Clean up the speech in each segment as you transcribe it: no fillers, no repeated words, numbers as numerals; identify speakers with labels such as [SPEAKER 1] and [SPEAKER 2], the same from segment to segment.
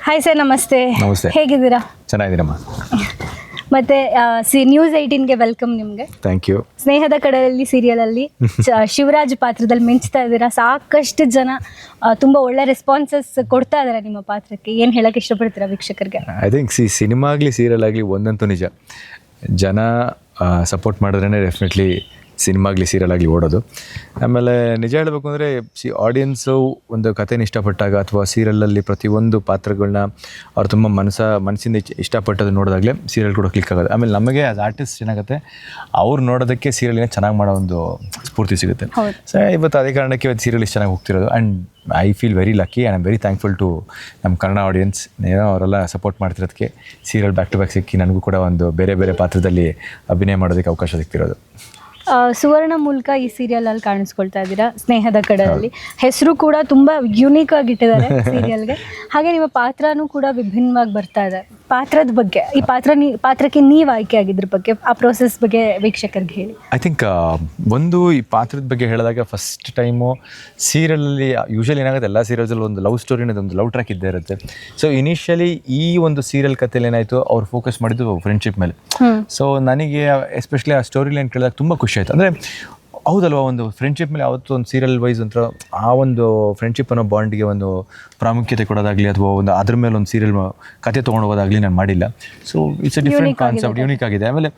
[SPEAKER 1] Hi sir, ನಮಸ್ತೆ.
[SPEAKER 2] ನಮಸ್ತೆ.
[SPEAKER 1] ಹೇಗಿದ್ದೀರಾ?
[SPEAKER 2] ಚೆನ್ನಾಗಿದ್ದೀರಮ್ಮ.
[SPEAKER 1] ಮತ್ತೆ ನ್ಯೂಸ್ 18ಗೆ ವೆಲ್ಕಮ್ ನಿಮಗೆ.
[SPEAKER 2] Thank you.
[SPEAKER 1] ಸ್ನೇಹದ ಕಡಲಲ್ಲಿ ಸೀರಿಯಲಲ್ಲಿ ಶಿವರಾಜ್ ಪಾತ್ರದಲ್ಲಿ ಮಿಂಚ್ತಾ ಇದ್ದೀರಾ. ಸಾಕಷ್ಟು ಜನ ತುಂಬ ಒಳ್ಳೆ ರೆಸ್ಪಾನ್ಸಸ್ ಕೊಡ್ತಾ ಇದ್ದಾರೆ ನಿಮ್ಮ ಪಾತ್ರಕ್ಕೆ. ಏನು ಹೇಳಕ್ಕೆ ಇಷ್ಟಪಡ್ತೀರಾ ವೀಕ್ಷಕರಿಗೆ?
[SPEAKER 2] ಐ ಥಿಂಕ್ ಸಿನಿಮಾ ಆಗಲಿ ಸೀರಿಯಲ್ ಆಗಲಿ ಒಂದಂತೂ ನಿಜ, ಜನ ಸಪೋರ್ಟ್ ಮಾಡಿದ್ರೇ ಡೆಫಿನೆಟ್ಲಿ ಸಿನಿಮಾ ಆಗಲಿ ಸೀರಿಯಲ್ ಆಗಲಿ ಓಡೋದು. ಆಮೇಲೆ ನಿಜ ಹೇಳಬೇಕು ಅಂದರೆ ಆಡಿಯನ್ಸು ಒಂದು ಕಥೆನ ಇಷ್ಟಪಟ್ಟಾಗ ಅಥವಾ ಸೀರಿಯಲಲ್ಲಿ ಪ್ರತಿಯೊಂದು ಪಾತ್ರಗಳನ್ನ ಅವ್ರು ತುಂಬ ಮನಸ್ಸಿಂದ ಇಷ್ಟಪಟ್ಟದು ನೋಡಿದಾಗಲೇ ಸೀರಿಯಲ್ ಕೂಡ ಕ್ಲಿಕ್ ಆಗೋದು. ಆಮೇಲೆ ನಮಗೆ ಆ್ಯಸ್ ಆರ್ಟಿಸ್ಟ್ ಏನಾಗುತ್ತೆ, ಅವ್ರು ನೋಡೋದಕ್ಕೆ ಸೀರಿಯಲ್ನ ಚೆನ್ನಾಗಿ ಮಾಡೋ ಒಂದು ಸ್ಫೂರ್ತಿ ಸಿಗುತ್ತೆ. ಸೊ ಇವತ್ತು ಅದೇ ಕಾರಣಕ್ಕೆ ಇವತ್ತು ಸೀರಿಯಲ್ ಇಷ್ಟು ಚೆನ್ನಾಗಿ ಹೋಗ್ತಿರೋದು. And I feel very lucky and I'm very thankful to ನಮ್ಮ ಕನ್ನಡ ಆಡಿಯನ್ಸ್. ಏನೋ ಅವರೆಲ್ಲ ಸಪೋರ್ಟ್ ಮಾಡ್ತಿರೋದಕ್ಕೆ ಸೀರಿಯಲ್ ಬ್ಯಾಕ್ ಟು ಬ್ಯಾಕ್ ಸಿಕ್ಕಿ ನನಗೂ ಕೂಡ ಒಂದು ಬೇರೆ ಬೇರೆ ಪಾತ್ರದಲ್ಲಿ ಅಭಿನಯ ಮಾಡೋದಕ್ಕೆ ಅವಕಾಶ ಸಿಗ್ತಿರೋದು.
[SPEAKER 1] ಸುವರ್ಣ ಮೂಲಕ ಈ ಸೀರಿಯಲಲ್ಲಿ ಕಾಣಿಸ್ಕೊಳ್ತಾ ಇದ್ದೀರಾ. ಸ್ನೇಹದ ಕಡಲಲ್ಲಿ ಹೆಸರು ಕೂಡ ತುಂಬ ಯುನೀಕ್ ಆಗಿಟ್ಟಿದ್ದಾರೆ ಸೀರಿಯಲ್ಗೆ. ಹಾಗೆ ನಿಮ್ಮ ಪಾತ್ರನೂ ಕೂಡ ವಿಭಿನ್ನವಾಗಿ ಬರ್ತಾ ಇದೆ. ಪಾತ್ರದ ಬಗ್ಗೆ, ಈ ಪಾತ್ರಕ್ಕೆ ನೀವು ಆಯ್ಕೆ ಆಗಿದ್ರ ಬಗ್ಗೆ, ಆ ಪ್ರೋಸೆಸ್ ಬಗ್ಗೆ ವೀಕ್ಷಕರಿಗೆ ಹೇಳಿ.
[SPEAKER 2] ಐ ಥಿಂಕ್ ಒಂದು ಈ ಪಾತ್ರದ ಬಗ್ಗೆ ಹೇಳಿದಾಗ ಫಸ್ಟ್ ಟೈಮು ಸೀರಿಯಲಲ್ಲಿ ಯೂಶಲಿ ಏನಾಗುತ್ತೆ, ಎಲ್ಲ ಸೀರಿಯಲ್ಸಲ್ಲಿ ಒಂದು ಲವ್ ಸ್ಟೋರಿನ ಒಂದು ಲವ್ ಟ್ರ್ಯಾಕ್ ಇದ್ದೇ ಇರುತ್ತೆ. ಸೊ ಇನಿಷಿಯಲಿ ಈ ಒಂದು ಸೀರಿಯಲ್ ಕಥೆಯಲ್ಲಿ ಏನಾಯಿತು, ಅವ್ರು ಫೋಕಸ್ ಮಾಡಿದ್ದು ಫ್ರೆಂಡ್ಶಿಪ್ ಮೇಲೆ. ಸೊ ನನಗೆ ಎಸ್ಪೆಷಲಿ ಆ ಸ್ಟೋರಿ ಲೈನ್ ಕೇಳಿದಾಗ ತುಂಬ ಖುಷಿ ಆಯಿತು. ಅಂದರೆ ಹೌದಲ್ವ, ಒಂದು ಫ್ರೆಂಡ್ಶಿಪ್ ಮೇಲೆ ಯಾವತ್ತು ಒಂದು ಸೀರಿಯಲ್ ವೈಸ್ ಒಂಥರ ಆ ಒಂದು ಫ್ರೆಂಡ್ಶಿಪ್ ಅನ್ನೋ ಬಾಂಡಿಗೆ ಒಂದು ಪ್ರಾಮುಖ್ಯತೆ ಕೊಡೋದಾಗಲಿ ಅಥವಾ ಒಂದು ಅದ್ರ ಮೇಲೆ ಒಂದು ಸೀರಿಯಲ್ ಕತೆ ತೊಗೊಂಡು ಹೋಗೋದಾಗಲಿ ನಾನು ಮಾಡಿಲ್ಲ. So it's A different concept, unique ಆಗಿದೆ. ಆಮೇಲೆ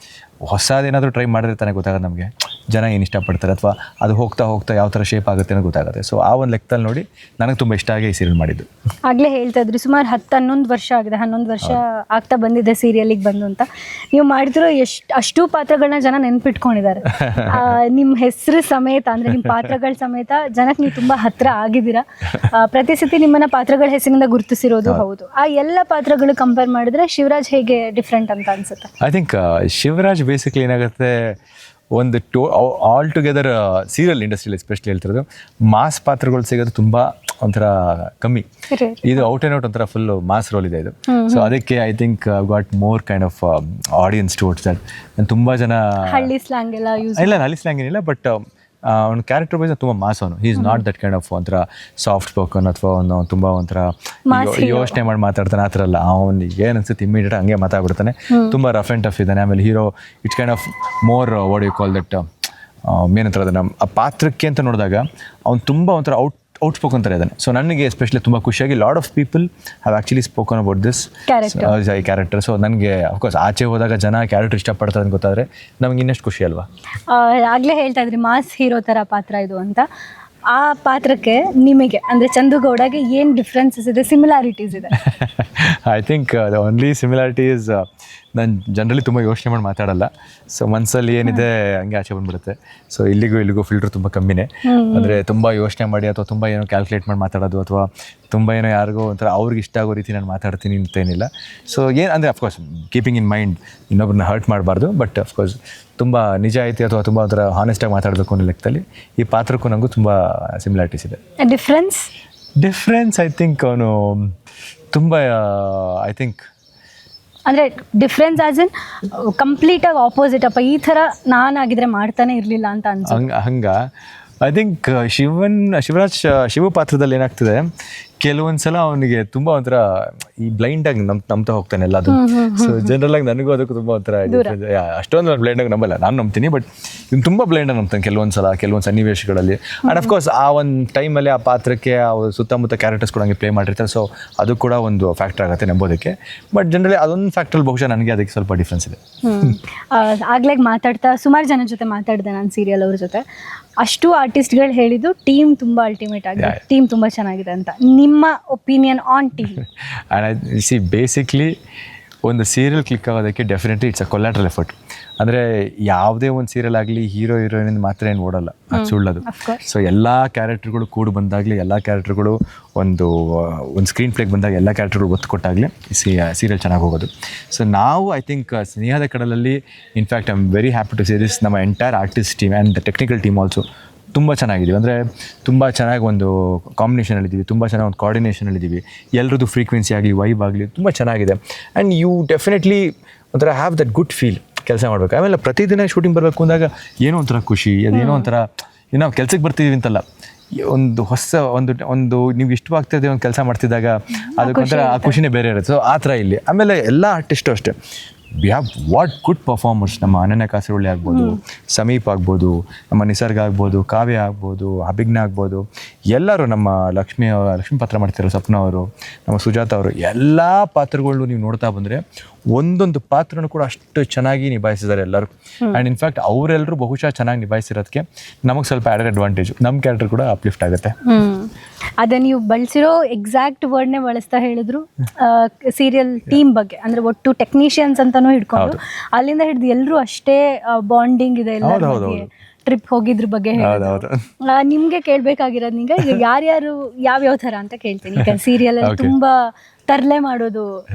[SPEAKER 2] ಹೊಸದೇನಾದರೂ ಟ್ರೈ ಮಾಡಿದ್ರೆ ತಾನೇ ಗೊತ್ತಾಗೋದು ನಮಗೆ ಜನ ಏನು ಇಷ್ಟಪಡ್ತಾರೆ ಅಥವಾ ಅದು ಹೋಗ್ತಾ ಹೋಗ್ತಾ ಯಾವ ಥರ ಶೇಪ್ ಆಗುತ್ತೆ ಅನ್ನೋ ಗೊತ್ತಾಗುತ್ತೆ. ಸೊ ಆ ಒಂದು ಲೆಕ್ಕದಲ್ಲಿ ನೋಡಿ ನನಗೆ ತುಂಬ ಇಷ್ಟ ಆಗಿ ಈ ಸೀರಿಯಲ್ ಮಾಡಿದ್ದು.
[SPEAKER 1] ಆಗಲೇ ಹೇಳ್ತಾ ಇದ್ರಿ ಸುಮಾರು 10-11 ವರ್ಷ ಆಗಿದೆ, 11 ವರ್ಷ ಆಗ್ತಾ ಬಂದಿದೆ ಸೀರಿಯಲಿಗೆ ಬಂದು ಅಂತ. ನೀವು ಮಾಡಿದ್ರು ಅಷ್ಟು ಪಾತ್ರಗಳನ್ನ ಜನ ನೆನ್ಪಿಟ್ಕೊಂಡಿದ್ದಾರೆ. ನಿಮ್ಮ ಹೆಸರು ಸಮೇತ, ಅಂದರೆ ನಿಮ್ಮ ಪಾತ್ರಗಳ ಸಮೇತ ಜನಕ್ಕೆ ನೀವು ತುಂಬ ಹತ್ತಿರ ಆಗಿದ್ದೀರಾ. ಪ್ರತಿ ಸತಿ ನಿಮ್ಮನ್ನ ಪಾತ್ರಗಳ ಹೆಸರಿನಿಂದ ಗುರುತಿಸಿರೋದು ಹೌದು. ಆ ಎಲ್ಲ ಪಾತ್ರಗಳು ಕಂಪೇರ್ ಮಾಡಿದ್ರೆ ಶಿವರಾಜ್ ಹೇಗೆ ಡಿಫ್ರೆಂಟ್ ಅಂತ ಅನ್ಸುತ್ತೆ?
[SPEAKER 2] ಐ ಥಿಂಕ್ ಶಿವರಾಜ್ ಬೇಸಿಕ್ಲಿ ಏನಾಗುತ್ತೆ, ಒಂದು ಆಲ್ ಟುಗೆದರ್ ಸೀರಿಯಲ್ ಇಂಡಸ್ಟ್ರಿಯಲ್ಲಿ ಎಸ್ಪೆಷಲಿ ಹೇಳ್ತಿರೋದು ಮಾಸ್ ಪಾತ್ರಗಳು ಸಿಗೋದು ತುಂಬ ಒಂಥರ ಕಮ್ಮಿ. ಇದು ಔಟ್ ಆ್ಯಂಡ್ ಔಟ್ ಒಂಥರ ಫುಲ್ ಮಾಸ್ ರೋಲ್ ಇದೆ ಇದು. ಸೊ ಅದಕ್ಕೆ I think got more kind of audience towards that. ತುಂಬ ಜನ
[SPEAKER 1] ಹಳ್ಳಿ ಸ್ಲ್ಯಾಂಗ್ ಎಲ್ಲ ಯೂಸ್
[SPEAKER 2] ಇಲ್ಲ, ಹಳ್ಳಿ ಸ್ಲ್ಯಾಂಗ್ ಏನಿಲ್ಲ, ಬಟ್ ಅವ್ನ ಕ್ಯಾರೆಕ್ಟರ್ ವೈಸ್ ತುಂಬ ಮಾಸ್. ಅವನು he is not that kind of ಒಂಥರ ಸಾಫ್ಟ್ ಸ್ಪೋಕನ್ ಅಥವಾ ಅವನು ತುಂಬ ಒಂಥರ ಯೋಚನೆ ಮಾಡಿ ಮಾತಾಡ್ತಾನೆ ಆ ಥರ ಅಲ್ಲ. ಅವನಿಗೆ ಏನು ಅನ್ಸುತ್ತೆ ಇಮಿಡಿಯೇಟ್ ಹಂಗೆ ಮಾತಾಡ್ಬಿಡ್ತಾನೆ. ತುಂಬ ರಫ್ ಆ್ಯಂಡ್ ಟಫ್ ಇದ್ದಾನೆ. ಆಮೇಲೆ hero it's kind of more what you call that ಏನಂತಾರೆ ಅದನ್ನು, ಆ ಪಾತ್ರಕ್ಕೆ ಅಂತ ನೋಡಿದಾಗ ಅವ್ನು ತುಂಬ ಒಂಥರ ಔಟ್ ಸ್ಪೋಕನ್ ಥರ ಇದ್ದಾನೆ. ಸೊ ನನಗೆ ಎಸ್ಪೆಷಲಿ ತುಂಬ ಖುಷಿಯಾಗಿ lot of people have actually spoken about this character. So ನನಗೆ ಅಫ್ಕೋರ್ಸ್ ಆಚೆ ಹೋದಾಗ ಜನ ಕ್ಯಾರೆಕ್ಟರ್ ಇಷ್ಟಪಡ್ತಾರೆ ಅಂತ ಗೊತ್ತಾದರೆ ನಮಗೆ ಇನ್ನಷ್ಟು ಖುಷಿ ಅಲ್ವಾ.
[SPEAKER 1] ಆಗಲೇ ಹೇಳ್ತಾ ಇದ್ರಿ ಮಾಸ್ ಹೀರೋ ಥರ ಪಾತ್ರ ಇದು ಅಂತ. ಆ ಪಾತ್ರಕ್ಕೆ ನಿಮಗೆ ಅಂದರೆ ಚಂದುಗೌಡಗೆ ಏನು ಡಿಫ್ರೆನ್ಸಸ್ ಇದೆ, ಸಿಮಿಲಾರಿಟೀಸ್ ಇದೆ?
[SPEAKER 2] I think the only similarity is ನಾನು ಜನರಲಿ ತುಂಬ ಯೋಚನೆ ಮಾಡಿ ಮಾತಾಡಲ್ಲ. ಸೊ ಮನಸ್ಸಲ್ಲಿ ಏನಿದೆ ಹಂಗೆ ಆಚೆ ಬಂದ್ಬಿಡುತ್ತೆ. ಸೊ ಇಲ್ಲಿಗೂ ಫಿಲ್ಟ್ರ್ ತುಂಬ ಕಮ್ಮಿನೇ. ಅಂದರೆ ತುಂಬ ಯೋಚನೆ ಮಾಡಿ ಅಥವಾ ತುಂಬ ಏನೋ ಕ್ಯಾಲ್ಕುಲೇಟ್ ಮಾಡಿ ಮಾತಾಡೋದು ಅಥವಾ ತುಂಬ ಏನೋ ಯಾರಿಗೋ ಒಂಥರ ಅವ್ರಿಗೆ ಇಷ್ಟ ಆಗೋ ರೀತಿ ನಾನು ಮಾತಾಡ್ತೀನಿ ಅಂತೇನಿಲ್ಲ. ಸೊ ಏನು ಅಂದರೆ ಅಫ್ಕೋರ್ಸ್ ಕೀಪಿಂಗ್ ಇನ್ ಮೈಂಡ್ ಇನ್ನೊಬ್ಬರನ್ನ ಹರ್ಟ್ ಮಾಡಬಾರ್ದು, ಬಟ್ ಅಫ್ಕೋರ್ಸ್ ತುಂಬ ನಿಜ ಐತಿ ಅಥವಾ ತುಂಬ ಒಂಥರ ಹಾನೆಸ್ಟಾಗಿ ಮಾತಾಡಬೇಕು ಅನ್ನೋ ಲೆಕ್ಕದಲ್ಲಿ ಈ ಪಾತ್ರಕ್ಕೂ ನನಗೂ ತುಂಬ ಸಿಮಿಲಾರಿಟೀಸ್ ಇದೆ. ಡಿಫ್ರೆನ್ಸ್ ಐ ಥಿಂಕ್ ಅವನು ತುಂಬ ಐ ಥಿಂಕ್
[SPEAKER 1] ಅಂದರೆ ಡಿಫ್ರೆನ್ಸ್ ಆಸ್ ಇನ್ ಕಂಪ್ಲೀಟಾಗಿ ಆಪೋಸಿಟ್. ಅಪ್ಪ ಈ ಥರ ನಾನಾಗಿದ್ರೆ ಮಾಡ್ತಾನೆ ಇರಲಿಲ್ಲ ಅಂತ ಅನ್ಸುತ್ತೆ.
[SPEAKER 2] ಹಂಗೆ ಐ ಥಿಂಕ್ ಶಿವ ಪಾತ್ರದಲ್ಲಿ ಏನಾಗ್ತದೆ, ಕೆಲವೊಂದು ಸಲ ಅವನಿಗೆ ತುಂಬ ಒಂಥರ ಈ ಬ್ಲೈಂಡಾಗಿ ನಂಬ್ತಾ ಹೋಗ್ತಾನೆ ಎಲ್ಲದು. ಸೊ ಜನರಲಾಗಿ ನನಗೂ ಅದಕ್ಕೂ ತುಂಬ ಒಂಥರ ಅಷ್ಟೊಂದು ಬ್ಲೈಂಡಾಗಿ ನಂಬಲ್ಲ, ನಾನು ನಂಬ್ತೀನಿ. ಬಟ್ ಇವ್ನು ತುಂಬ ಬ್ಲೈಂಡಾಗಿ ನಂಬ್ತಾನೆ ಕೆಲವೊಂದು ಸನ್ನಿವೇಶಗಳಲ್ಲಿ. ಆ್ಯಂಡ್ ಅಫ್ಕೋರ್ಸ್ ಆ ಒಂದು ಟೈಮಲ್ಲಿ ಆ ಪಾತ್ರಕ್ಕೆ ಸುತ್ತಮುತ್ತ ಕ್ಯಾರೆಕ್ಟರ್ಸ್ ಕೂಡ ಹಂಗೆ ಪ್ಲೇ ಮಾಡಿರ್ತಾರೆ. ಸೊ ಅದು ಕೂಡ ಒಂದು ಫ್ಯಾಕ್ಟರ್ ಆಗುತ್ತೆ ನಂಬೋದಕ್ಕೆ. ಬಟ್ ಜನರಲಿ ಅದೊಂದು ಫ್ಯಾಕ್ಟ್ರಲ್ಲಿ ಬಹುಶಃ ನನಗೆ ಅದಕ್ಕೆ ಸ್ವಲ್ಪ ಡಿಫ್ರೆನ್ಸ್ ಇದೆ.
[SPEAKER 1] ಆಗ್ಲೇ ಮಾತಾಡ್ತಾ ಸುಮಾರು ಜನ ಜೊತೆ ಮಾತಾಡಿದೆ ನಾನು ಸೀರಿಯಲ್ ಅವ್ರ ಜೊತೆ. ಅಷ್ಟು ಆರ್ಟಿಸ್ಟ್ಗಳು ಹೇಳಿದ್ದು ಟೀಮ್ ತುಂಬ ಅಲ್ಟಿಮೇಟ್ ಆಗಿದೆ, ಟೀಮ್ ತುಂಬ ಚೆನ್ನಾಗಿದೆ ಅಂತ. ನಿಮ್ಮ ಒಪಿನಿಯನ್ ಆನ್ ಟೀಮ್?
[SPEAKER 2] ಬೇಸಿಕ್ಲಿ ಒಂದು ಸೀರಿಯಲ್ ಕ್ಲಿಕ್ ಆಗೋದಕ್ಕೆ definitely it's a collateral effort. ಅಂದರೆ ಯಾವುದೇ ಒಂದು ಸೀರಿಯಲ್ ಆಗಲಿ ಹೀರೋ ಹೀರೋಯಿನಿಂದ ಮಾತ್ರ ಏನು ಓಡಲ್ಲ, ಅದು ಸುಳ್ಳದು. ಸೊ ಎಲ್ಲ ಕ್ಯಾರೆಕ್ಟರ್ಗಳು ಕೂಡಿ ಬಂದಾಗಲಿ, ಎಲ್ಲ ಕ್ಯಾರೆಕ್ಟರ್ಗಳು ಒಂದು ಸ್ಕ್ರೀನ್ ಪ್ಲೇಗೆ ಬಂದಾಗ ಎಲ್ಲ ಕ್ಯಾರೆಕ್ಟರ್ಗಳು ಒತ್ತು ಕೊಟ್ಟಾಗಲೇ ಸೀರಿಯಲ್ ಚೆನ್ನಾಗಿ ಹೋಗೋದು. ಸೊ ನಾವು ಐ ಥಿಂಕ್ ಸ್ನೇಹದ ಕಡಲಲ್ಲಿ in fact I am very happy to say this, ನಮ್ಮ entire artist team and the technical team also ತುಂಬ ಚೆನ್ನಾಗಿದ್ದೀವಿ. ಅಂದರೆ ತುಂಬ ಚೆನ್ನಾಗಿ ಒಂದು ಕಾಂಬಿನೇಷನಲ್ಲಿದ್ದೀವಿ, ತುಂಬ ಚೆನ್ನಾಗಿ ಒಂದು ಕೋಆರ್ಡಿನೇಷನಲ್ಲಿದ್ದೀವಿ. ಎಲ್ಲರದ್ದು ಫ್ರೀಕ್ವೆನ್ಸಿ ಆಗಲಿ ವೈಬ್ ಆಗಲಿ ತುಂಬ ಚೆನ್ನಾಗಿದೆ. ಆ್ಯಂಡ್ ಯು ಡೆಫಿನೆಟ್ಲಿ ಒಂಥರ ಹ್ಯಾವ್ ದಟ್ ಗುಡ್ ಫೀಲ್ ಕೆಲಸ ಮಾಡಬೇಕು. ಆಮೇಲೆ ಪ್ರತಿದಿನ ಶೂಟಿಂಗ್ ಬರಬೇಕು ಅಂದಾಗ ಏನೋ ಒಂಥರ ಖುಷಿ, ಅದೇನೋ ಒಂಥರ ನಾವು ಕೆಲ್ಸಕ್ಕೆ ಬರ್ತಿದ್ದೀವಿ ಅಂತಲ್ಲ, ಒಂದು ಹೊಸ ಒಂದು ನೀವು ಇಷ್ಟವಾಗ್ತಿದ್ದೆ ಒಂದು ಕೆಲಸ ಮಾಡ್ತಿದ್ದಾಗ ಅದಕ್ಕೊಂಥರ ಆ ಖುಷಿನೇ ಬೇರೆ ಇರುತ್ತೆ. ಸೊ ಆ ಥರ ಇಲ್ಲಿ. ಆಮೇಲೆ ಎಲ್ಲ ಆರ್ಟಿಸ್ಟು ಅಷ್ಟೇ, we have what good performers. ನಮ್ಮ ಅನನ್ಯ ಕಾಸರವಳ್ಳಿ ಆಗ್ಬೋದು, ಸಮೀಪ್ ಆಗ್ಬೋದು, ನಮ್ಮ ನಿಸರ್ಗ ಆಗ್ಬೋದು, ಕಾವ್ಯ ಆಗ್ಬೋದು, ಅಭಿಜ್ಞ ಆಗ್ಬೋದು, ಎಲ್ಲರೂ ನಮ್ಮ ಲಕ್ಷ್ಮೀ ಪಾತ್ರ ಮಾಡ್ತಿರೋ ಸ್ವಪ್ನ ಅವರು, ನಮ್ಮ ಸುಜಾತ ಅವರು, ಎಲ್ಲ ಪಾತ್ರಗಳು ನೀವು ನೋಡ್ತಾ ಬಂದರೆ ಒಂದೊಂದು ಪಾತ್ರನೂ ಕೂಡ ಅಷ್ಟು ಚೆನ್ನಾಗಿ ನಿಭಾಯಿಸಿದ್ದಾರೆ ಎಲ್ಲರೂ. ಆ್ಯಂಡ್ ಇನ್ಫ್ಯಾಕ್ಟ್ ಅವರೆಲ್ಲರೂ ಬಹುಶಃ ಚೆನ್ನಾಗಿ ನಿಭಾಯಿಸಿರೋದಕ್ಕೆ ನಮಗೆ ಸ್ವಲ್ಪ ಆ್ಯಡೆಡ್ ಅಡ್ವಾಂಟೇಜು, ನಮ್ಮ ಕ್ಯಾರೆಕ್ಟರ್ ಕೂಡ ಅಪ್ಲಿಫ್ಟ್ ಆಗುತ್ತೆ.
[SPEAKER 1] ಅದೇ ನೀವು ಬಳಸಿರೋ ಎಕ್ಸಾಕ್ಟ್ ವರ್ಡ್ನೇ ಬಳಸ್ತಾ ಹೇಳಿದ್ರು ಸೀರಿಯಲ್ ಟೀಮ್ ಬಗ್ಗೆ, ಅಂದರೆ ಒಟ್ಟು ಟೆಕ್ನಿಷಿಯನ್ಸ್ ಅಂತಾನೂ ಹಿಡ್ಕೊಂಡು ಅಲ್ಲಿಂದ ಹಿಡಿದು ಎಲ್ಲರೂ ಅಷ್ಟೇ ಬಾಂಡಿಂಗ್ ಇದೆ ಎಲ್ಲರ ಬಗ್ಗೆ, ಟ್ರಿಪ್ ಹೋಗಿದ್ರ ಬಗ್ಗೆ ಹೇಳಿದ್ರು. ನಿಮ್ಗೆ ಕೇಳ್ಬೇಕಾಗಿರೋದು ಈಗ ಯಾರ್ಯಾರು ಯಾವ್ಯಾವ ಥರ ಅಂತ ಕೇಳ್ತೀನಿ. ಈಗ ಸೀರಿಯಲ್ ಅಲ್ಲಿ ತುಂಬಾ ತರ್ಲೆ ಮಾಡೋದು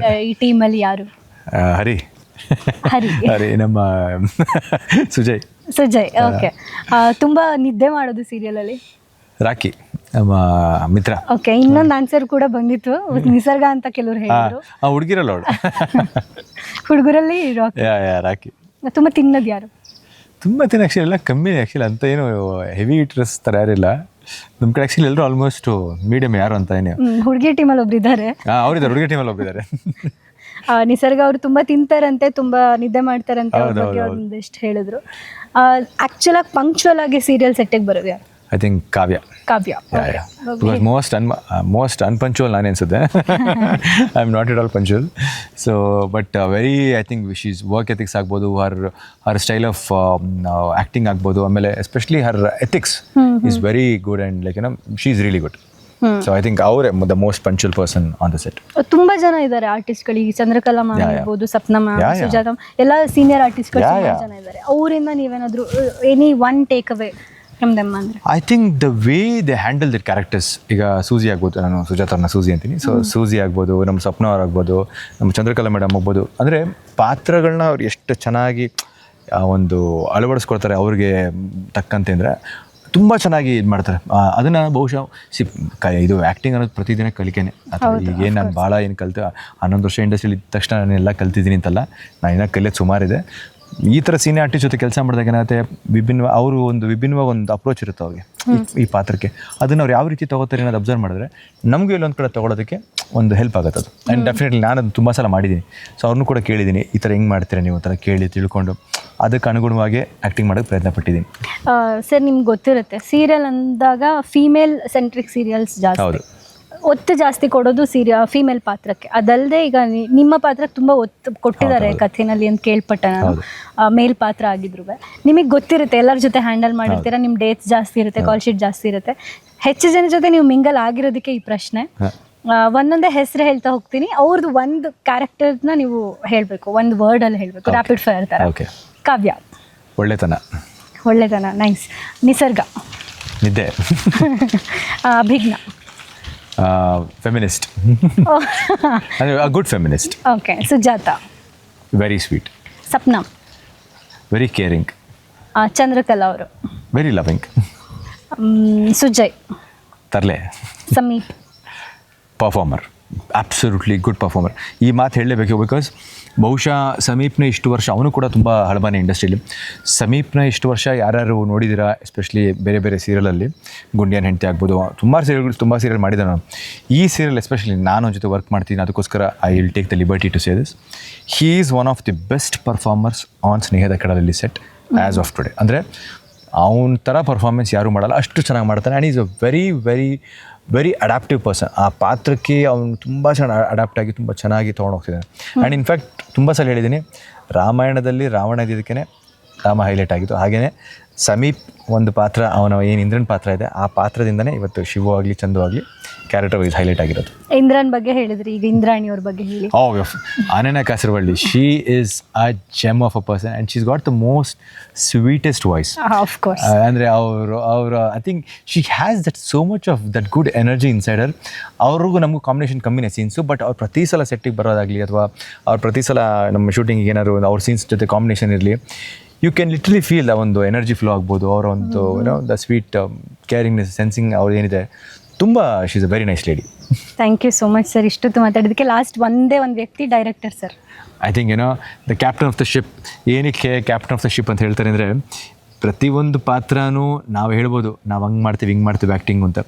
[SPEAKER 1] ಈ ಟೀಮಲ್ಲಿ ಯಾರು?
[SPEAKER 2] ಹರಿ
[SPEAKER 1] ಹರಿ
[SPEAKER 2] ಹರಿ ನಮ್ಮ ಸುಜಯ್.
[SPEAKER 1] ಓಕೆ. ತುಂಬಾ ನಿದ್ದೆ ಮಾಡೋದು ಸೀರಿಯಲ್ ಅಲ್ಲಿ
[SPEAKER 2] ರಾಕಿ ನಮ್ಮ ಮಿತ್ರ.
[SPEAKER 1] ಓಕೆ. ಇನ್ನೊಂದು ಆನ್ಸರ್ ಕೂಡ ಬಂದಿತ್ತು, ನಿಸರ್ಗ ಅಂತ ಕೆಲವರು ಹೇಳಿದ್ರು.
[SPEAKER 2] ಹುಡುಗಿರಲ್ಲ ಅವಳು.
[SPEAKER 1] ಹುಡುಗರಲ್ಲಿ
[SPEAKER 2] ರಾಕಿ.
[SPEAKER 1] ತುಂಬಾ ತಿನ್ನೋದು ಯಾರು?
[SPEAKER 2] ತುಂಬ ತಿನ್ನ ಆ್ಯಕ್ಚುಲಿ ಎಲ್ಲ ಕಮ್ಮಿ ಆ್ಯಕ್ಚುಲಿ, ಅಂತ ಏನು ಹೆವಿ ಈಟರ್ಸ್ ಥರ ಯಾರಿಲ್ಲ ನಮ್ಮ ಕಡೆ. ಆ್ಯಕ್ಚುಲಿ ಎಲ್ಲರೂ ಆಲ್ಮೋಸ್ಟ್ ಮೀಡಿಯಮ್ ಯಾರು ಅಂತ ಏನು.
[SPEAKER 1] ಹುಡುಗಿ ಟೀಮಲ್ಲಿ ಒಬ್ರಿದ್ದಾರೆ.
[SPEAKER 2] ಅವರಿದ್ದಾರೆ, ಹುಡುಗಿ ಟೀಮಲ್ಲಿ ಒಬ್ಬಿದ್ದಾರೆ.
[SPEAKER 1] ನಿಸರ್ಗ ಅವರು ತುಂಬಾ ತಿಂತಾರಂತೆ, ತುಂಬಾ ನಿದ್ದೆ ಮಾಡ್ತಾರಂತೆ, ಅವ್ರ ಬಗ್ಗೆ ಒಂದಿಷ್ಟು ಹೇಳಿದ್ರು. ಆಕ್ಚುಲ್ ಆಗಿ ಪಂಕ್ಚುವಲ್ ಆಗಿ ಸೀರಿಯಲ್ ಸೆಟ್ಟಿಗೆ ಬರೋದು ಯಾರು?
[SPEAKER 2] I think Kavya. Because most unpunctual ನಾನೇ ಅನ್ಸುತ್ತೆ. I am not at all punctual. So but very I think she's work ethics ಆಗ್ಬೋದು, ಹರ್ ಸ್ಟೈಲ್ ಆಫ್ ಆ್ಯಕ್ಟಿಂಗ್ ಆಗ್ಬೋದು, ಆಮೇಲೆ especially her ethics is very good and like she is really good. So I think ಅವರೇ the most punctual person on the set. ತುಂಬಾ
[SPEAKER 1] ಜನ ಇದ್ದಾರೆ ಆರ್ಟಿಸ್ಟ್ಗಳಿಗೆ, Chandrakala ma'am ಇರ್ಬೋದು, Sapna ma'am, Sujata, ಎಲ್ಲ senior ಆರ್ಟಿಸ್ಟ್ಗಳು ತುಂಬಾ ಜನ ಇದ್ದಾರೆ. ಅವರಿಂದ ನೀವೇನಾದರೂ any one take away from them ಅಂದ್ರೆ?
[SPEAKER 2] I think the way they handle that characters. ಈಗ ಸೂಜಿ ಆಗ್ಬೋದು, ನಾನು ಸುಜಾತವ್ರನ್ನ ಸೂಜಿ ಅಂತೀನಿ. ಸೊ ಸೂಜಿ ಆಗ್ಬೋದು, ನಮ್ಮ ಸ್ವಪ್ನ ಅವ್ರು ಆಗ್ಬೋದು, ನಮ್ಮ ಚಂದ್ರಕಲಾ ಮೇಡಮ್ ಆಗ್ಬೋದು. ಅಂದರೆ ಪಾತ್ರಗಳನ್ನ ಅವ್ರು ಎಷ್ಟು ಚೆನ್ನಾಗಿ ಒಂದು ಅಳವಡಿಸ್ಕೊಳ್ತಾರೆ ಅವ್ರಿಗೆ ತಕ್ಕಂತೆ, ಅಂದರೆ ತುಂಬ ಚೆನ್ನಾಗಿ ಇದು ಮಾಡ್ತಾರೆ. ಅದನ್ನು ಬಹುಶಃ ಇದು ಆ್ಯಕ್ಟಿಂಗ್ ಅನ್ನೋದು ಪ್ರತಿದಿನ ಕಲಿಕೆನೆ. ಅಥವಾ ಈಗೇನು ನಾನು ಭಾಳ ಏನು ಕಲಿತು 11 ವರ್ಷ ಇಂಡಸ್ಟ್ರಿಯಲ್ಲಿ ಇದ್ದ ತಕ್ಷಣ ನಾನು ಎಲ್ಲ ಕಲ್ತಿದ್ದೀನಿ ಅಂತಲ್ಲ, ನಾನು ಇನ್ನೂ ಕಲಿಯೋದು ಸುಮಾರಿದೆ. ಈ ಥರ ಸೀನಿಯರ್ ಆರ್ಟಿಸ್ಟ್ ಜೊತೆ ಕೆಲಸ ಮಾಡಿದಾಗ ಏನಾಗುತ್ತೆ, ಅವರು ವಿಭಿನ್ನವಾಗಿ ಒಂದು ಅಪ್ರೋಚ್ ಇರುತ್ತೆ ಅವ್ರಿಗೆ ಈ ಪಾತ್ರಕ್ಕೆ. ಅದನ್ನು ಅವ್ರು ಯಾವ ರೀತಿ ತೊಗೋತಾರೆ ಅನ್ನೋದು ಅಬ್ಸರ್ವ್ ಮಾಡಿದ್ರೆ ನಮಗೂ ಇಲ್ಲೊಂದು ಕಡೆ ತೊಗೊಳೋದಕ್ಕೆ ಒಂದು ಹೆಲ್ಪ್ ಆಗುತ್ತೆ ಅದು. ಆ್ಯಂಡ್ ಡೆಫಿನೆಟ್ಲಿ ನಾನು ಅದು ತುಂಬ ಸಲ ಮಾಡಿದ್ದೀನಿ. ಸೊ ಅವ್ರನ್ನೂ ಕೂಡ ಕೇಳಿದ್ದೀನಿ, ಈ ಥರ ಹೆಂಗೆ ಮಾಡ್ತೀರಾ ನೀವು, ಥರ ಕೇಳಿ ತಿಳ್ಕೊಂಡು ಅದಕ್ಕೆ ಅನುಗುಣವಾಗಿ ಆ್ಯಕ್ಟಿಂಗ್ ಮಾಡೋಕ್ಕೆ ಪ್ರಯತ್ನ ಪಟ್ಟಿದ್ದೀನಿ.
[SPEAKER 1] ಸರ್, ನಿಮ್ಗೆ ಗೊತ್ತಿರುತ್ತೆ ಸೀರಿಯಲ್ ಅಂದಾಗ ಫೀಮೇಲ್ ಸೆಂಟ್ರಿಕ್ ಸೀರಿಯಲ್ಸ್ ಜಾಸ್ತಿ. ಹೌದು, ಒತ್ತು ಜಾಸ್ತಿ ಕೊಡೋದು ಫೀಮೇಲ್ ಪಾತ್ರಕ್ಕೆ. ಅದಲ್ಲದೆ ಈಗ ನಿಮ್ಮ ಪಾತ್ರಕ್ಕೆ ತುಂಬ ಒತ್ತು ಕೊಟ್ಟಿದ್ದಾರೆ ಕಥೆನಲ್ಲಿ ಅಂತ ಕೇಳ್ಪಟ್ಟೆ ನಾನು, ಮೇಲ್ ಪಾತ್ರ ಆಗಿದ್ರು. ನಿಮಗೆ ಗೊತ್ತಿರುತ್ತೆ, ಎಲ್ಲರ ಜೊತೆ ಹ್ಯಾಂಡಲ್ ಮಾಡಿರ್ತೀರ, ನಿಮ್ಮ ಡೇಟ್ಸ್ ಜಾಸ್ತಿ ಇರುತ್ತೆ, ಕಾಲ್ ಶೀಟ್ ಜಾಸ್ತಿ ಇರುತ್ತೆ. ಹೆಚ್ಚು ಜನ ಜೊತೆ ನೀವು ಮಿಂಗಲ್ ಆಗಿರೋದಕ್ಕೆ ಈ ಪ್ರಶ್ನೆ. ಒಂದೊಂದೇ ಹೆಸರು ಹೇಳ್ತಾ ಹೋಗ್ತೀನಿ, ಅವ್ರದ್ದು ಒಂದು ಕ್ಯಾರೆಕ್ಟರ್ನ ನೀವು ಹೇಳಬೇಕು, ಒಂದು ವರ್ಡಲ್ಲಿ ಹೇಳಬೇಕು, ರ್ಯಾಪಿಡ್ ಫೈರ್ ಥರ. ಕಾವ್ಯ. ಒಳ್ಳೆತನ. ನೈಸ್. ನಿಸರ್ಗ.
[SPEAKER 2] ನಿದ್ದೆ.
[SPEAKER 1] Abhijna.
[SPEAKER 2] Feminist. Good feminist.
[SPEAKER 1] Okay. Sujatha.
[SPEAKER 2] Very sweet.
[SPEAKER 1] Sapna.
[SPEAKER 2] Very caring.
[SPEAKER 1] Chandrakala ಅವರು.
[SPEAKER 2] Very loving.
[SPEAKER 1] ಸುಜಯ್.
[SPEAKER 2] ತರ್ಲೆ.
[SPEAKER 1] Sameep.
[SPEAKER 2] Performer, absolutely good performer. ಈ ಮಾತು ಹೇಳಲೇಬೇಕು, ಬಿಕಾಸ್ ಬಹುಶಃ ಸಮೀಪ್ನ ಇಷ್ಟು ವರ್ಷ, ಅವನು ಕೂಡ ತುಂಬ ಹಳಬಾನೆ ಇಂಡಸ್ಟ್ರಿಯಲ್ಲಿ. ಸಮೀಪ್ನ ಇಷ್ಟು ವರ್ಷ ಯಾರ್ಯಾರು ನೋಡಿದ್ದೀರಾ, ಎಸ್ಪೆಷಲಿ ಬೇರೆ ಬೇರೆ ಸೀರಿಯಲಲ್ಲಿ, ಗುಂಡಿಯನ್ ಹೆಂಡತಿ ಆಗ್ಬೋದು, ತುಂಬ ಸೀರಿಯಲ್ ಮಾಡಿದ್ದೆ ನಾನು. ಈ ಸೀರಿಯಲ್ ಎಸ್ಪೆಷಲಿ ನಾನು ಜೊತೆ ವರ್ಕ್ ಮಾಡ್ತೀನಿ, ಅದಕ್ಕೋಸ್ಕರ I will take the liberty to say this. He is one of the best performers on ಸ್ನೇಹದ ಕಡಲಲ್ಲಿ ಸೆಟ್ ಆ್ಯಸ್ ಆಫ್ ಟುಡೇ. ಅಂದರೆ ಅವನ ಥರ ಪರ್ಫಾರ್ಮೆನ್ಸ್ ಯಾರೂ ಮಾಡಲ್ಲ, ಅಷ್ಟು ಚೆನ್ನಾಗಿ ಮಾಡ್ತಾನೆ. And is a very very very adaptive person. ಆ ಪಾತ್ರಕ್ಕೆ ಅವನು ತುಂಬ ಚೆನ್ನಾಗಿ ಅಡ್ಯಾಪ್ಟ್ ಆಗಿ ತುಂಬ ಚೆನ್ನಾಗಿ ತೊಗೊಂಡು ಹೋಗ್ತಿದ್ದಾನೆ. ಆ್ಯಂಡ್ ಇನ್ಫ್ಯಾಕ್ಟ್ ತುಂಬ ಸಲ ಹೇಳಿದ್ದೀನಿ, ರಾಮಾಯಣದಲ್ಲಿ ರಾವಣ ಇದ್ದಿದ್ದಕ್ಕೆ ರಾಮ ಹೈಲೈಟ್ ಆಗಿತ್ತು. ಹಾಗೆಯೇ ಸಮೀಪ್ ಒಂದು ಪಾತ್ರ, ಅವನ ಏನು ಇಂದ್ರನ್ ಪಾತ್ರ ಇದೆ, ಆ ಪಾತ್ರದಿಂದನೇ ಇವತ್ತು ಶಿವು ಆಗಲಿ ಚಂದು ಆಗಲಿ ಕ್ಯಾರೆಕ್ಟರ್ ವೈಸ್ ಹೈಲೈಟ್ ಆಗಿರೋದು.
[SPEAKER 1] ಇಂದ್ರನ್ ಬಗ್ಗೆ ಹೇಳಿದ್ರಿ, ಈಗ ಇಂದ್ರಾಣಿ ಅವ್ರ ಬಗ್ಗೆ ಹೇಳಿ.
[SPEAKER 2] Ananya Kasaravalli, she is a gem of a person and she is got the most sweetest voice. ಅಂದರೆ ಅವರು I think she has that so much of that good energy inside her. ಅವ್ರಿಗೂ ನಮಗೂ ಕಾಂಬಿನೇಷನ್ ಕಮ್ಮಿನೇ ಸೀನ್ಸು, ಬಟ್ ಅವ್ರು ಪ್ರತಿ ಸಲ ಸೆಟ್ಟಿಗೆ ಬರೋದಾಗಲಿ ಅಥವಾ ಅವ್ರು ಪ್ರತಿ ಸಲ ನಮ್ಮ ಶೂಟಿಂಗಿಗೆ ಏನಾದ್ರು ಅವ್ರ ಸೀನ್ಸ್ ಜೊತೆ ಕಾಂಬಿನೇಷನ್ ಇರಲಿ, ಯು ಕ್ಯಾನ್ ಲಿಟ್ರಲಿ ಫೀಲ್ ಆ ಒಂದು ಎನರ್ಜಿ ಫ್ಲೋ ಆಗ್ಬೋದು, ಅವರ ಒಂದು ದ ಸ್ವೀಟ್ ಕೇರಿಂಗ್ನೆಸ್, ಸೆನ್ಸಿಂಗ್ ಅವ್ರು ಏನಿದೆ, ತುಂಬ she is a very nice lady.
[SPEAKER 1] Thank you so much sir ಇಷ್ಟೊತ್ತು ಮಾತಾಡೋದಕ್ಕೆ. ಲಾಸ್ಟ್ ಒಂದು ವ್ಯಕ್ತಿ, director sir.
[SPEAKER 2] I think the captain of the ship. ಏನಕ್ಕೆ ಕ್ಯಾಪ್ಟನ್ ಆಫ್ ದ ಶಿಪ್ ಅಂತ ಹೇಳ್ತಾರೆ ಅಂದರೆ, ಪ್ರತಿಯೊಂದು ಪಾತ್ರನೂ ನಾವು ಹೇಳ್ಬೋದು ನಾವು ಹಂಗೆ ಮಾಡ್ತೀವಿ ಹಿಂಗೆ ಮಾಡ್ತೀವಿ ಆ್ಯಕ್ಟಿಂಗು ಅಂತ,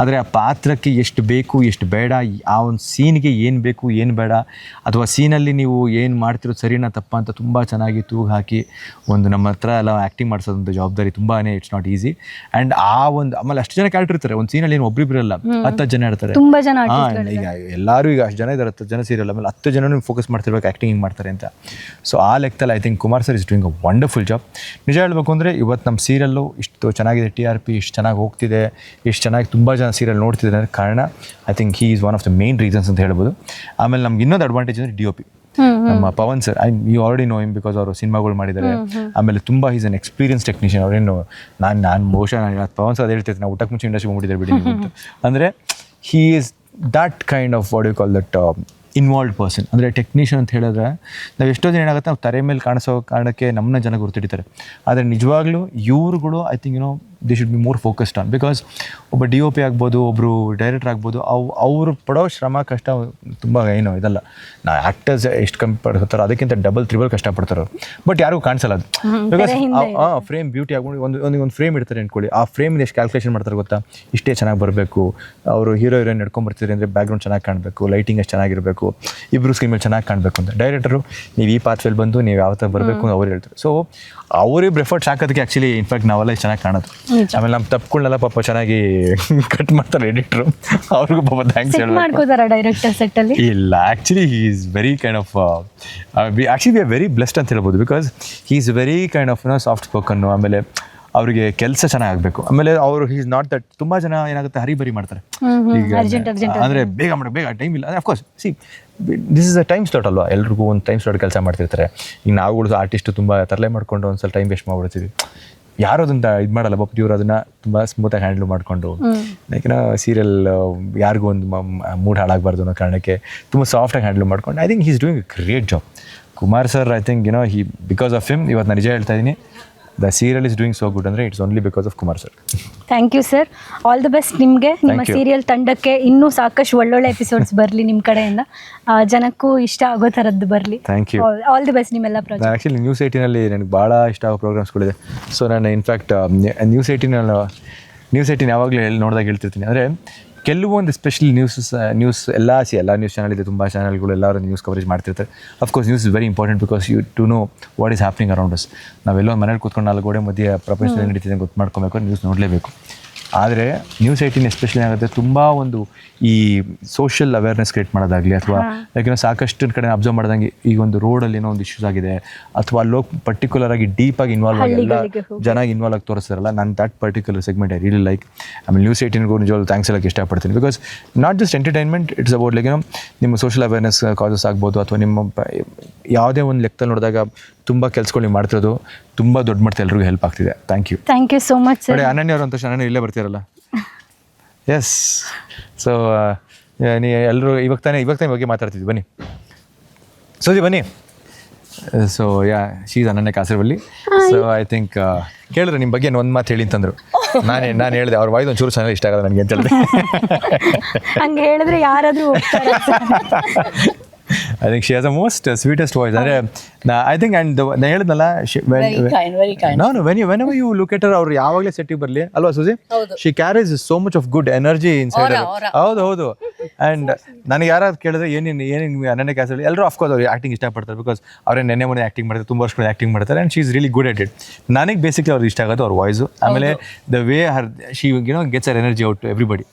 [SPEAKER 2] ಆದರೆ ಆ ಪಾತ್ರಕ್ಕೆ ಎಷ್ಟು ಬೇಕು ಎಷ್ಟು ಬೇಡ, ಆ ಒಂದು ಸೀನ್ಗೆ ಏನು ಬೇಕು ಏನು ಬೇಡ, ಅಥವಾ ಸೀನಲ್ಲಿ ನೀವು ಏನು ಮಾಡ್ತಿರೋದು ಸರಿನಾ ತಪ್ಪಾ ಅಂತ ತುಂಬ ಚೆನ್ನಾಗಿ ತೂಗು ಹಾಕಿ ಒಂದು ನಮ್ಮ ಹತ್ರ ಎಲ್ಲ ಆ್ಯಕ್ಟಿಂಗ್ ಮಾಡಿಸೋದಂಥ ಜವಾಬ್ದಾರಿ ತುಂಬಾ ಇಟ್ಸ್ ನಾಟ್ ಈಸಿ. ಆ್ಯಂಡ್ ಆ ಒಂದು ಆಮೇಲೆ ಅಷ್ಟು ಜನ ಕ್ಯಾರೆಕ್ಟರ್ ಇರ್ತಾರೆ ಒಂದು ಸೀನಲ್ಲಿ, ಏನು ಒಬ್ರಿಬ್ರಲ್ಲ 10 ಜನ ಇರ್ತಾರೆ.
[SPEAKER 1] ತುಂಬಾ ಜನ
[SPEAKER 2] ಈಗ ಎಲ್ಲರೂ ಈಗ ಅಷ್ಟು ಜನ ಇದ್ದಾರೆ, 10 ಜನ ಸೀರಿಯಲ್, ಆಮೇಲೆ 10 ಜನನೂ ಫೋಕಸ್ ಮಾಡ್ತಿರ್ಬೇಕು ಆ್ಯಕ್ಟಿಂಗ್ ಹಿಂಗೆ ಮಾಡ್ತಾರೆ ಅಂತ. ಸೊ ಆ ಲೆಕ್ಕದಲ್ಲಿ I think Kumar sir is doing a wonderful job. ನಿಜ ಹೇಳಬೇಕು ಅಂದರೆ ಇವತ್ತು ನಮ್ಮ ಸೀರಿಯಲ್ಲು ಇಷ್ಟು ಚೆನ್ನಾಗಿದೆ, TRP ಇಷ್ಟು ಚೆನ್ನಾಗಿ ಹೋಗ್ತಿದೆ, ಇಷ್ಟು ಚೆನ್ನಾಗಿ ತುಂಬ ಜನ ಸೀರಿಯಲ್ ನೋಡ್ತಿದ್ದಾರೆ ಅಂದರೆ ಕಾರಣ I think he is one of the main reasons ಅಂತ ಹೇಳ್ಬೋದು. ಆಮೇಲೆ ನಮ್ಗೆ ಇನ್ನೊಂದು ಅಡ್ವಾಂಟೇಜ್ ಅಂದರೆ DOP ನಮ್ಮ Pavan sir. You already know him because ಅವರು ಸಿನಿಮಾಗಳು ಮಾಡಿದ್ದಾರೆ. ಆಮೇಲೆ ತುಂಬ ಈಸ್ ಅನ್ ಎಕ್ಸ್ಪೀರಿಯನ್ಸ್ ಟೆಕ್ನಿಷಿಯನ್. ಅವರೇನು ನಾನು ಬಹುಶಃ ಪವನ್ ಸರ್ ಅದು ಹೇಳ್ತಿರ್ತೀನಿ, ನಾವು ಊಟಕ್ಕೆ ಮುಂಚೆ ಇಂಡಸ್ಟ್ರಿ ಹೋಗ್ಬಿಟ್ಟಿದ್ದಾರೆ ಬಿಡಿ ಅಂತ. ಅಂದರೆ he is that kind of what you call that involved person. ಅಂದರೆ ಟೆಕ್ನಿಷಿಯನ್ ಅಂತ ಹೇಳಿದ್ರೆ ನಾವು ಎಷ್ಟೋ ಜನ ಏನಾಗುತ್ತೆ, ನಾವು ತಲೆ ಮೇಲೆ ಕಾಣಿಸೋ ಕಾರಣಕ್ಕೆ ನಮ್ಮನ್ನ ಜನ ಗುರ್ತಿಡ್ತಾರೆ. ಆದರೆ ನಿಜವಾಗ್ಲೂ ಇವ್ರುಗಳು I think they should be more focused on, because ಒಬ್ಬ DOP ಆಗ್ಬೋದು, ಒಬ್ಬರು ಡೈರೆಕ್ಟರ್ ಆಗ್ಬೋದು, ಅವರು ಪಡೋ ಶ್ರಮ ಕಷ್ಟ ತುಂಬ ಏನೋ ಇದಲ್ಲ. ನಾ ಆ್ಯಕ್ಟರ್ಸ್ ಎಷ್ಟು ಕಮ್ಮಿ ಪಡ್ತಾರೋ ಅದಕ್ಕಿಂತ ಡಬಲ್ ತ್ರಿಬಲ್ ಕಷ್ಟಪಡ್ತಾರೆ. ಬಟ್ ಯಾರಿಗೂ ಕಾಣಿಸಲ್ಲ ಅದು, ಬಿಕಾಸ್ ಫ್ರೇಮ್ ಬ್ಯೂಟಿ ಆಗ್ಬೋದು. ಒಂದು ಫ್ರೇಮ್ ಇಡ್ತಾರೆ ಅಂದ್ಕೊಳ್ಳಿ, ಆ ಫ್ರೇಮ್ ಎಷ್ಟು ಕ್ಯಾಲ್ಕುಲೇಷನ್ ಮಾಡ್ತಾರೆ ಗೊತ್ತಾ, ಇಷ್ಟೇ ಚೆನ್ನಾಗಿ ಬರಬೇಕು, ಅವರು ಹೀರೋಯಿನ್ ನಡ್ಕೊಂಡ್ಬರ್ತಿದ್ದಾರೆ ಅಂದರೆ ಬ್ಯಾಕ್ಗ್ರೌಂಡ್ ಚೆನ್ನಾಗಿ ಕಾಣಬೇಕು, ಲೈಟಿಂಗ್ ಎಷ್ಟು ಚೆನ್ನಾಗಿರಬೇಕು, ಇಬ್ಬರು ಸ್ಕ್ರೀನ್ ಮೇಲೆ ಚೆನ್ನಾಗಿ ಕಾಣಬೇಕು ಅಂತ. ಡೈರೆಕ್ಟರು ನೀವು ಈ ಪಾತ್ರಲ್ಲಿ ಬಂದು ನೀವು ಯಾವ ಥರ ಬರಬೇಕು ಅಂತ ಅವ್ರು ಹೇಳ್ತಾರೆ. ಸೊ ಅವರಿಬ್ಬರು ಎಫರ್ಟ್ಸ್ ಹಾಕೋದಕ್ಕೆ ಆ್ಯಕ್ಚುಲಿ ಇನ್ಫ್ಯಾಕ್ಟ್ ನಾವೆಲ್ಲ ಚೆನ್ನಾಗಿ ಕಾಣೋದು. ಆಮೇಲೆ ನಮ್ಮ ತಪ್ಪುಗಳನ್ನೆಲ್ಲ ಪಾಪ ಚೆನ್ನಾಗಿ ಕಟ್ ಮಾಡ್ತಾರೆ ಎಡಿಟ್ರು, ಅವ್ರಿಗೂ ಪಾಪ ಥ್ಯಾಂಕ್ಸ್
[SPEAKER 1] ಮಾಡ್ಕೋತಾರ ಡೈರೆಕ್ಟರ್ ಸೆಟ್ಟಲ್ಲಿ.
[SPEAKER 2] ಇಲ್ಲ, actually he is very kind of we are very blessed ಅಂತ ಹೇಳ್ಬೋದು, because he is very kind of soft spoken. ಆಮೇಲೆ ಅವರಿಗೆ ಕೆಲಸ ಚೆನ್ನಾಗಬೇಕು. ಆಮೇಲೆ ಅವರು ಹಿ ಇಸ್ ನಾಟ್ ದಟ್, ತುಂಬ ಜನ ಏನಾಗುತ್ತೆ ಹರಿಬರಿ ಮಾಡ್ತಾರೆ, ಈಗ ಅಂದರೆ ಬೇಗ ಮಾಡೋದು, ಬೇಗ ಟೈಮ್ ಇಲ್ಲ. Of course see this is a time slot ಅಲ್ವಾ, ಎಲ್ರಿಗೂ ಒಂದು ಟೈಮ್ ಸ್ಲಾಟ್ ಕೆಲಸ ಮಾಡ್ತಿರ್ತಾರೆ. ಈಗ ನಾವುಗಳು ಆರ್ಟಿಸ್ಟು ತುಂಬ ತರಲೆ ಮಾಡ್ಕೊಂಡು ಒಂದು ಸಲ ಟೈಮ್ ವೇಸ್ಟ್ ಮಾಡ್ಬಿಡ್ತೀವಿ. ಯಾರು ಅದನ್ನ ಇದು ಮಾಡಲ್ಲ, ಬಟ್ ಇವರು ಅದನ್ನು ತುಂಬ ಸ್ಮೂತಾಗಿ ಹ್ಯಾಂಡಲ್ ಮಾಡಿಕೊಂಡು, ಲೈಕ್ ಸೀರಿಯಲ್ ಯಾರಿಗೂ ಒಂದು ಮೂಡ್ ಹಾಳಾಗಬಾರ್ದು ಅನ್ನೋ ಕಾರಣಕ್ಕೆ ತುಂಬ ಸಾಫ್ಟಾಗಿ ಹ್ಯಾಂಡಲ್ ಮಾಡ್ಕೊಂಡು I think he is doing a great job. Kumar sir I think he because of him ಇವತ್ತು ನಾನು ನಿಜ ಹೇಳ್ತಾ ಇದ್ದೀನಿ, the serial is doing so good ಅಂದರೆ it's only because of Kumar sir.
[SPEAKER 1] Thank you sir, all the best ನಿಮಗೆ, ನಿಮ್ಮ serial ತಂಡಕ್ಕೆ ಇನ್ನೂ ಸಾಕಷ್ಟು ಒಳ್ಳೊಳ್ಳೆ ಎಪಿಸೋಡ್ಸ್ ಬರಲಿ ನಿಮ್ಮ ಕಡೆಯಿಂದ, ಜನಕ್ಕೂ ಇಷ್ಟ ಆಗೋ ಥರದ್ದು ಬರಲಿ.
[SPEAKER 2] Thank you,
[SPEAKER 1] all the best ನಿಮ್ಮೆಲ್ಲ ಪ್ರಾಜೆಕ್ಟ್.
[SPEAKER 2] ಆ್ಯಕ್ಚುಲಿ ನ್ಯೂಸ್ 18ನಲ್ಲಿ ನನಗೆ ಭಾಳ ಇಷ್ಟ ಆಗೋ ಪ್ರೋಗ್ರಾಮ್ಸ್ಗಳಿದೆ. ಸೊ ನಾನು ಇನ್ಫ್ಯಾಕ್ಟ್ ನ್ಯೂಸ್ 18 ಯಾವಾಗಲೂ ನೋಡಿದಾಗ ಹೇಳ್ತಿರ್ತೀನಿ. ಅಂದರೆ ಕೆಲವೊಂದು ಸ್ಪೆಷಲ್ ನ್ಯೂಸ್ ಎಲ್ಲ ನ್ಯೂಸ್ ಚಾನಲ್ ಇದೆ, ತುಂಬ ಚಾನಲ್ಗಳು ಎಲ್ಲರೂ ನ್ಯೂಸ್ ಕವರೇಜ್ ಮಾಡ್ತಿರ್ತಾರೆ. Of course news is very important because you to know what is happening around us. ನಾವೆಲ್ಲೋ ಮನೇಲಿ ಕೂತ್ಕೊಂಡು 4 ಗೋಡೆ ಮಧ್ಯೆ ಪ್ರಪಂಚದಲ್ಲಿ ನಡೀತಿದೆ ಗೊತ್ತು ಮಾಡ್ಕೊಬೇಕು, ನ್ಯೂಸ್ ನೋಡಲೇಬೇಕು. ಆದರೆ ನ್ಯೂಸ್ 18 ಎಸ್ಪೆಷಲಿ ಆಗುತ್ತೆ ತುಂಬ ಒಂದು ಈ ಸೋಷಿಯಲ್ ಅವೇರ್ನೆಸ್ ಕ್ರಿಯೇಟ್ ಮಾಡೋದಾಗಲಿ, ಅಥವಾ ಯಾಕೆಂದರೆ ಸಾಕಷ್ಟು ಕಡೆ ಅಬ್ಸರ್ವ್ ಮಾಡ್ದಂಗೆ ಈಗ ಒಂದು ರೋಡಲ್ಲಿ ಏನೋ ಒಂದು ಇಶ್ಯೂಸ್ ಆಗಿದೆ, ಅಥವಾ ಅಲ್ಲೋ ಪರ್ಟಿಕ್ಯುಲರ್ ಆಗಿ ಡೀಪಾಗಿ ಇನ್ವಾಲ್ವ್ ಆಗಿ ಎಲ್ಲ ಜನ ಇನ್ವಾಲ್ವ್ ಆಗಿ ತೋರಿಸ್ತಾರಲ್ಲ, ನಾನು that particular segment I really like. ಆಮೇಲೆ ನ್ಯೂಸ್ 18ಗೂ ನಿಜವಾಗ್ಲೂ ಥ್ಯಾಂಕ್ಸ್ ಹೇಳೋಕ್ಕೆ ಇಷ್ಟಪಡ್ತೀನಿ, because not just entertainment, it's about like ನಿಮ್ಮ ಸೋಷಿಯಲ್ ಅವೇರ್ನೆಸ್ ಕಾಸಸ್ ಆಗ್ಬೋದು, ಅಥವಾ ನಿಮ್ಮ ಯಾವುದೇ ಒಂದು ಲೆಕ್ಕದಲ್ಲಿ ನೋಡಿದಾಗ ತುಂಬ ಕೆಲಸಗಳು ನೀವು ಮಾಡ್ತಿರೋದು ತುಂಬ ದೊಡ್ಡ ಮಟ್ಟದಲ್ಲಿ ಎಲ್ರಿಗೂ ಹೆಲ್ಪ್ ಆಗ್ತಿದೆ. Thank you
[SPEAKER 1] so much sir.
[SPEAKER 2] ನೋಡಿ ಅನನ್ಯ ಅವರು ಅಂತ ಅನನ್ಯ ಇಲ್ಲೇ ಬರ್ತೀರಲ್ಲ. ಎಸ್, ಸೊ ನೀ ಎಲ್ಲರೂ ಇವಾಗ ತಾನೇ ಬಗ್ಗೆ ಮಾತಾಡ್ತಿದ್ವಿ, ಬನ್ನಿ ಸೋಜಿ ಬನ್ನಿ. ಸೊ ಶೀ ಈಸ್ ಅನನ್ಯ ಕಾಸರವಳ್ಳಿ. ಸೊ ಐ ಥಿಂಕ್ ಕೇಳಿದ್ರೆ ನಿಮ್ಮ ಬಗ್ಗೆ ಒಂದು ಮಾತು ಹೇಳಿ ಅಂತಂದರು. ನಾನು ಹೇಳಿದೆ ಅವ್ರ ವಾಯ್ದು ಒಂಚೂರು ಚೆನ್ನಾಗಿ ಇಷ್ಟ ಆಗಲ್ಲ ನನಗೆ ಅಂತ ಹೇಳಿದೆ.
[SPEAKER 1] ಹಂಗೆ ಹೇಳಿದ್ರೆ ಯಾರಾದರೂ
[SPEAKER 2] I think she has the most sweetest voice. I think, and ನಾನು ಹೇಳಿದ್ನಲ್ಲ,
[SPEAKER 3] very kind.
[SPEAKER 2] No, whenever you look at her, ಅವ್ರು ಯಾವಾಗಲೇ ಸೆಟ್ಟಿಗೆ ಬರಲಿ ಅಲ್ವಾ suji, she carries so much of good energy inside her. ಹೌದು. ಆ್ಯಂಡ್ ನನಗೆ ಯಾರಾದ್ರು ಕೇಳಿದ್ರೆ ಏನೇನು ಅನನ್ಯ ಕಾಸರವಳ್ಳಿ, ಎಲ್ಲರೂ ಅಫ್ಕೋರ್ಸ್ ಅವ್ರು ಆ್ಯಕ್ಟಿಂಗ್ ಇಷ್ಟಪಡ್ತಾರೆ, ಬಿಕಾಸ್ ಅವರೇ ನೆನ್ನೆ ಮೊನ್ನೆ ಆ್ಯಕ್ಟಿಂಗ್ ಮಾಡ್ತಾರೆ, ತುಂಬ ವರ್ಷಗಳು ಆ್ಯಕ್ಟಿಂಗ್ ಮಾಡ್ತಾರೆ, and she is really good at it. ನನಗೆ ಬೇಸಿಕ್ಲಿ ಅವ್ರಿಗೆ ಇಷ್ಟ ಆಗೋದು ಅವ್ರ ವಾಯ್ಸು, ಆಮೇಲೆ the way she gets her energy out to everybody.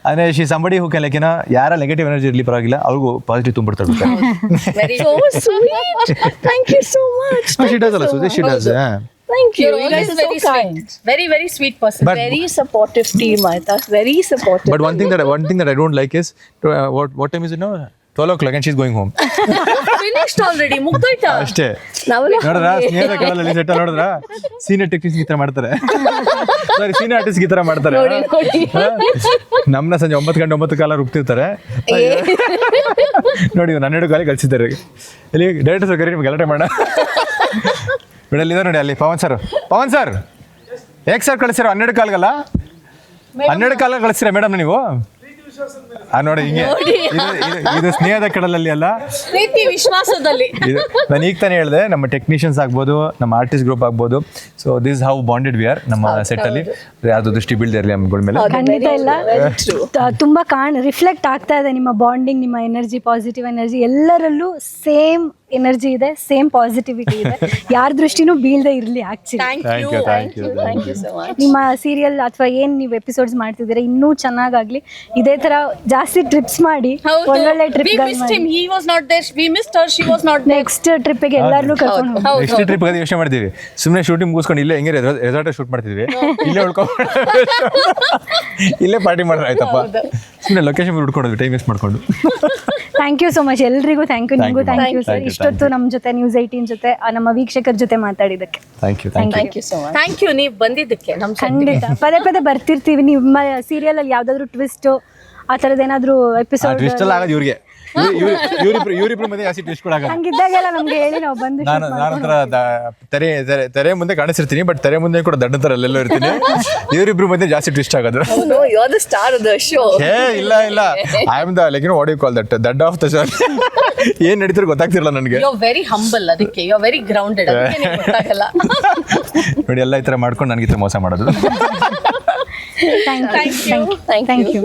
[SPEAKER 2] ಅಂದರೆ ಶಿ ಸಂಬಡಿ ಹೂ ಲೈಕ್ ಯಾರ ನೆಗೆಟಿವ್ ಎನರ್ಜಿ ಇರಲಿ ಪರವಾಗಿಲ್ಲ, ಅವ್ರಿಗೂ ಪಾಸಿಟಿವ್ ತುಂಬಿಡ್ತಾರೆ.
[SPEAKER 3] So sweet. Thank you so much.
[SPEAKER 2] She does also. She does. Yeah.
[SPEAKER 3] Thank you. You guys
[SPEAKER 4] You're
[SPEAKER 3] are
[SPEAKER 4] very
[SPEAKER 3] so kind.
[SPEAKER 4] sweet. Very, very sweet person.
[SPEAKER 2] But-
[SPEAKER 3] Very supportive team, I thought. Very supportive.
[SPEAKER 2] But one thing that I don't like is what time is it now? 12 o'clock and she's going home.
[SPEAKER 3] Finished already. ಮುಗ್ದೋಯ್ತಾ?
[SPEAKER 2] ಅಷ್ಟೇ
[SPEAKER 3] ನಾವೆಲ್ಲ
[SPEAKER 2] ನೋಡ್ರ ಸ್ನೇಹಿತರ ಕಾಲದಲ್ಲಿ set ನೋಡಿದ್ರ senior techniques ಈ ಥರ ಮಾಡ್ತಾರೆ, ಸಾರಿ senior artist ಈ ಥರ ಮಾಡ್ತಾರೆ. ನಮ್ಮನ್ನ ಸಂಜೆ 9 ಗಂಟೆ 9 ಕಾಲ ರುಬ್ತಿರ್ತಾರೆ. ನೋಡಿ 12 ಕಾಲಿಗೆ ಕಳಿಸಿದ್ದಾರೆ. ಇಲ್ಲಿ ಡೈರೆಕ್ಟರ್ ಸರ್ ಕರಿ ನಿಮ್ಗೆ ಗಲಾಟೆ ಮಾಡೋಣ ಬಿಡಲ್ಲಿ ಇದ್ದಾರೆ ನೋಡಿ ಅಲ್ಲಿ ಪವನ್ ಸರ್ ಹೇಗೆ ಸರ್ ಕಳಿಸಿರೋ 12 ಕಾಲ್ಗಲ್ಲ 12 ಕಾಲ ಕಳಿಸ್ತೀರಾ ಮೇಡಮ್ ನೀವು? ನೋಡಿ ಹಿಂಗೆ ಇದು ಸ್ನೇಹದ ಕಡಲಲ್ಲಿ ಅಲ್ಲ,
[SPEAKER 3] ಪ್ರೀತಿ ವಿಶ್ವಾಸದಲ್ಲಿ.
[SPEAKER 2] ನಾನು ಈಗ ತಾನೇ ಹೇಳಿದೆ, ನಮ್ಮ ಟೆಕ್ನಿಷಿಯನ್ಸ್ ಆಗ್ಬೋದು, ನಮ್ಮ ಆರ್ಟಿಸ್ಟ್ ಗ್ರೂಪ್ ಆಗ್ಬೋದು, so this how bonded we are ನಮ್ಮ ಸೆಟ್ ಅಲ್ಲಿ. ಯಾವ್ದು ದೃಷ್ಟಿ ಬೀಳದೆ ಇರಲಿ ನಮ್ಗಳ ಮೇಲೆ.
[SPEAKER 1] ಖಂಡಿತ ಇಲ್ಲ, ತುಂಬಾ ರಿಫ್ಲೆಕ್ಟ್ ಆಗ್ತಾ ಇದೆ ನಿಮ್ಮ ಬಾಂಡಿಂಗ್, ನಿಮ್ಮ ಎನರ್ಜಿ, ಪಾಸಿಟಿವ್ ಎನರ್ಜಿ, ಎಲ್ಲರಲ್ಲೂ ಸೇಮ್ ಎನರ್ಜಿ ಇದೆ, ಸೇಮ್ ಪಾಸಿಟಿವಿಟಿ ಇದೆ. ಯಾರ ದೃಷ್ಟಿನೂ ಬೀಳದೆ ಇರಲಿ. Actually
[SPEAKER 3] Thank you so much.
[SPEAKER 1] ನಿಮ್ಮ ಸೀರಿಯಲ್ ಅಥವಾ ಏನ್ ನೀವು ಎಪಿಸೋಡ್ಸ್ ಮಾಡ್ತಿದ್ದೀರಾ ಇನ್ನೂ ಚೆನ್ನಾಗಾಗ್ಲಿ. ಇದೇ ತರ ಜಾಸ್ತಿ ಟ್ರಿಪ್ಸ್ ಮಾಡಿ, ಒಳ್ಳೊಳ್ಳೆ
[SPEAKER 3] We
[SPEAKER 1] trip
[SPEAKER 3] missed him. He was not there. We missed her. She was not there.
[SPEAKER 1] Next ಟ್ರಿಪ್ಗೆ ಎಲ್ಲಾರನ್ನೂ ಕರ್ಕೊಂಡು ಹೋಗಿ.
[SPEAKER 2] ನೆಕ್ಸ್ಟ್ ಟ್ರಿಪ್ ಅದೇ ಯೋಚನೆ ಮಾಡ್ತೀವಿ. ಸುಮ್ಮನೆ ಶೂಟಿಂಗ್ ಮುಗಿಸ್ಕೊಂಡು ಇಲ್ಲೇ ಹೆಂಗೆ ರೆಸಾರ್ಟ್ ಶೂಟ್ ಮಾಡ್ತಿದ್ವಿ, ಇಲ್ಲೇ ಉಳ್ಕೊಂಡು ಇಲ್ಲೇ ಪಾರ್ಟಿ ಮಾಡಿದ್ರೆ ಆಯ್ತಪ್ಪ. ಸುಮ್ಮನೆ ಲೊಕೇಶನ್ ಹುಡ್ಕೊಂಡು ಟೈಮ್ ವೇಸ್ಟ್ ಮಾಡ್ಕೊಂಡು.
[SPEAKER 1] ಥ್ಯಾಂಕ್ ಯು ಸೊ ಮಚ್ ಎಲ್ರಿಗೂ. ಥ್ಯಾಂಕ್ ಯು, ನಿಮಗೂ ಥ್ಯಾಂಕ್ ಯು ಸರ್. ಇಷ್ಟೊತ್ತು ನಮ್ಮ ಜೊತೆ ನ್ಯೂಸ್ 18 ಜೊತೆ ನಮ್ಮ ವೀಕ್ಷಕರ ಜೊತೆ ಮಾತಾಡಿದ್ದಕ್ಕೆ
[SPEAKER 2] thank you.
[SPEAKER 3] Thank you so much. Thank you. ನೀವು ಬಂದಿದ್ದಕ್ಕೆ ನಮ್ಮ
[SPEAKER 1] ಖಂಡಿತ ಪದೇ ಪದೇ ಬರ್ತಿರ್ತೀವಿ. ನಿಮ್ಮ ಸೀರಿಯಲ್ ಅಲ್ಲಿ ಯಾವ್ದಾದ್ರು ಟ್ವಿಸ್ಟ್ ಆ ಥರದ್ದು ಏನಾದ್ರು ಎಪಿಸೋಡ್
[SPEAKER 2] ಟ್ವಿಸ್ಟ್ ಎಲ್ಲ ಆಗೋದು ಇವ್ರಿಗೆ, ಇವ್ರಿಬ್ರು ಮಧ್ಯೆ ಜಾಸ್ತಿ ಟ್ವಿಸ್ಟ್ ಕೂಡ ಆಗೋದು.
[SPEAKER 1] ಹಂಗಿದ್ದಾಗೆಲ್ಲ ನಮ್ಗೆ ಹೇಳಿ ನಾವು ಬಂದು
[SPEAKER 2] ನಾನಂತರ ತೆರೆ ಮುಂದೆ ಕಾಣಿಸಿರ್ತೀನಿ, ಬಟ್ ತೆರೆ ಮುಂದೆ ಕೂಡ ದಡ್ಡ ತರ ಅಲ್ಲೆಲ್ಲೋ ಇರ್ತೀನಿ. ಇವರಿಬ್ರು ಮಧ್ಯೆ ಜಾಸ್ತಿ ಟ್ವಿಸ್ಟ್ ಆಗೋದು.
[SPEAKER 3] No, you're the star of the show.
[SPEAKER 2] ಇಲ್ಲ I am the like what you call that ದಡ್ಡ ಆಫ್ ದ ಶೋ. ಏನ್ ನಡೀತಿರೋ ಗೊತ್ತಾಗ್ತಿರಲ್ಲ ನನಗೆ.
[SPEAKER 3] You're very humble. ಅದಕ್ಕೆ you're very grounded. ಅದಕ್ಕೆ ನಿಮ್ಗೆ ಗೊತ್ತಾಗಲ್ಲ.
[SPEAKER 2] ನೋಡಿ ಎಲ್ಲ ಈ ತರ ಮಾಡ್ಕೊಂಡು ನನಗೆ ಈ ತರ ಮೋಸ ಮಾಡೋದು.
[SPEAKER 1] Thank you.